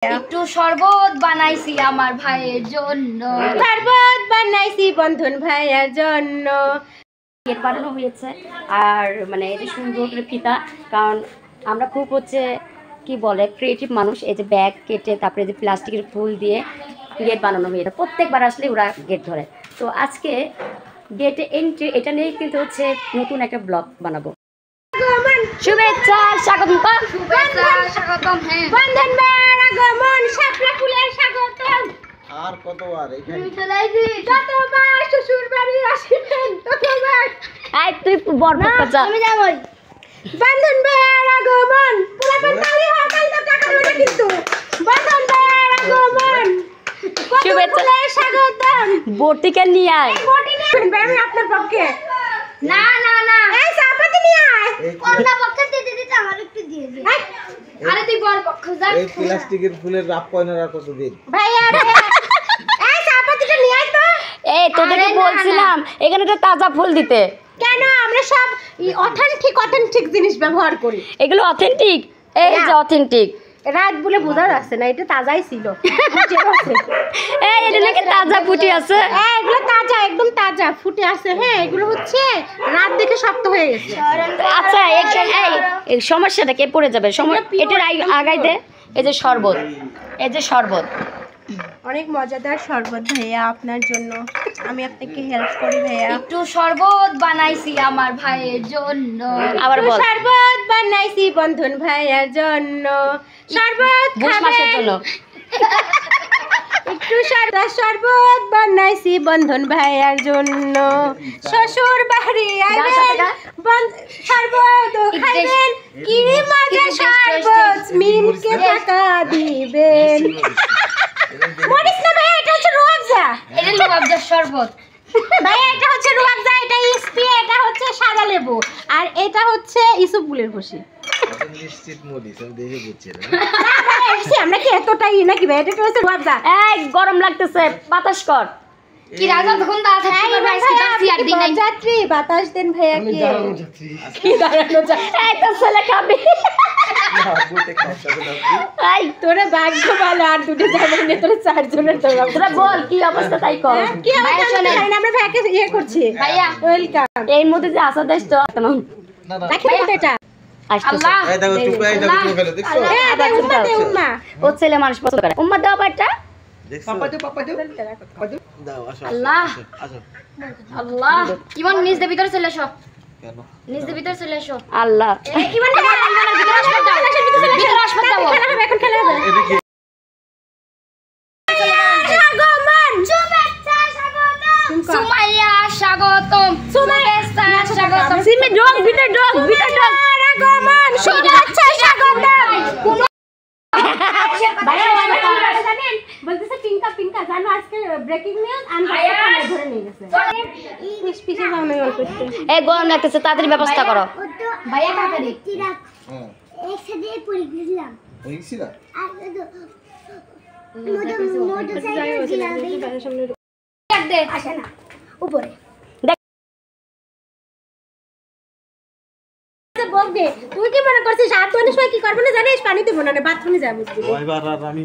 একটু শরবত বানাইছি আমার ভাইয়ের জন্য, শরবত বানাইছি বন্ধন ভাইয়ের জন্য। গেট বানানো হয়েছে আর মানে এই যে সুন্দর করে ফিতা, কারণ আমরা খুব কি বলে ক্রিয়েটিভ মানুষ। এই যে ব্যাগ কেটে তারপরে যে প্লাস্টিকের ফুল দিয়ে গেট বানানো হয়েছে, প্রত্যেকবার আসলে ওরা গেট ধরে। তো আজকে গেটে এন্ট্রি এটা নিয়ে কিন্তু নতুন একটা ব্লগ বানাবো। শুভেচ্ছা স্বাগতম, শুভেচ্ছা স্বাগতম। হ্যাঁ, বন্ধন ভাইয়ের আগমন, শাপলা ফুলের স্বাগতম। আর কতবার এখানে যতবার শ্বশুর বাড়ি আসিবেন ততবার। আই তুই বরপক্ষ যা। আমি যাবই। বন্ধন ভাইয়ের আগমন, পুরাতন তালি হকাল তো টাকা লইবে কিন্তু। বন্ধন ভাইয়ের আগমন, শুভেচ্ছা স্বাগতম। বটিকে নিয়ে আয়। বডি নেবেন ভাই আমি আপনার পক্ষে। না না না, এই চাপাতি নিয়ে আয়। কোনটা পক্ষে দিতে দিতে আমার একটু দিয়ে দে। আরে তুই বল পক্ষ যা। এই প্লাস্টিকের ফুলের রাপ কয়নারা কতদিন ভাইয়া এই চাপাতিটা নিয়ে আয় তো। এই তোদেরকে বলছিলাম এখানে একটা তাজা ফুল দিতে। কেন আমরা সব অথেন্টিক জিনিস ব্যবহার করি। এগুলো অথেন্টিক, এই যে অথেন্টিক। রাত বলে বোঝা যাচ্ছে না, এটা তাজাই ছিল। এই এটা নাকি তাজা ফুটি আছে। হ্যাঁ এগুলো তাজা, একদম তাজা ফুটে আছে। হ্যাঁ এগুলো রাত দেখে শক্ত হয়ে গেছে। আচ্ছা এই সমস্যাটা কে পড়ে যাবে এটার আগাই দে। এই যে শরবত, এই যে শরবত অনেক মজাদার শরবত ভাইয়া আপনার জন্য, আমি আপনাকে হেল্প করি ভাইয়া। একটু শরবত বানাইছি আমার ভাইয়ের জন্য। আবার বল। শরবত বানাইছি বন্ধন ভাইয়ার জন্য, শরবত বুশ মাসের জন্য। একটু শরবত বানাইছি বন্ধন ভাইয়ার জন্য, শ্বশুর বাড়ি আইবেন শরবত খাইবেন, কি মজা শরবত মিমকে টাকা দিবেন। মরিস না ভাই, এটা হচ্ছে রুয়াবজা। এটা লোবাবজার শরবত ভাই এটা হচ্ছে রুয়াবজা, এটা ইসপি, এটা হচ্ছে সাদা লেবু, আর এটা হচ্ছে ইসুপুলের ভুসি। নিশ্চিত মরিস আমি দেখে বুঝছি না আমরা কি এতটাই নাকি ভাই? এটা হচ্ছে রুয়াবজা। এই গরম লাগতেছে, বাতাস কর। কি রাজা তখন তা থাকতে পারবে আজকে তার আর দিন নাই। যাত্রী বাতাস দেন ভাইয়া আমি কি দাঁড়ানো যাচ্ছি কি দাঁড়ানো যায়? এই তো ছেলে খাবি। না বইতে খাওয়া যাবে না এই তোরা ভাগ্য ভালো, আর দুটো যাবেন না, তোরা চারজনের তোরা তোরা বল কি অবস্থা তাই কর। কি আমরা জানি না, আমরা ভাইকে করছি ভাইয়া ওয়েলকাম। এর মধ্যে যে আসা দেশ তো না রাখি তো এটা। আসতেছে। আল্লাহ এই দেখো চুপ এই দেখো চুপ ফেলে দেখছো হ্যাঁ আবার উম্মা দে উম্মা। ও ছেলে মানুষ পছন্দ করে। উম্মা দাও বাটা। দেখছো পাপা দে দাও আসো আল্লাহ। আসো আল্লাহ, ইমান নিজ দে ভিতরে চলে এসো, কেন নিজ দে ভিতরে চলে এসো। আল্লাহ ইমান ভিতরে আসবে দাও, ভিতরে আসবে দাও। এখন খেলা হবে। এদিকে আগমন শুভেচ্ছা স্বাগতম, সুমাইয়া স্বাগতম, শুভেচ্ছা স্বাগতম। সিমে ঢোক, ভিতরে ঢোক, ভিতরে ঢোক। আগমন শুভেচ্ছা স্বাগতম। জানেন বলতেছে পিঙ্কা পিঙ্কা জানো আজকে ব্রেকিং নিউজ আমি ধরে নিয়ে গেছে। পিছে যাও না অল্প একটু। এই গরম লাগতেছে, তাড়াতাড়ি ব্যবস্থা করো। ভাইয়া তাড়াতাড়ি। হ্যাঁ একসাথে পড়ে গেছিলাম হইছিল আর মোটরসাইকেল ডাক দে। আসে না উপরে বকবে তুই কি মনে করছিস? আর তো অনেক সময় কি করবো না জানিস, পানি দেবো না, বাথরুমে যাবো। এবার আর আমি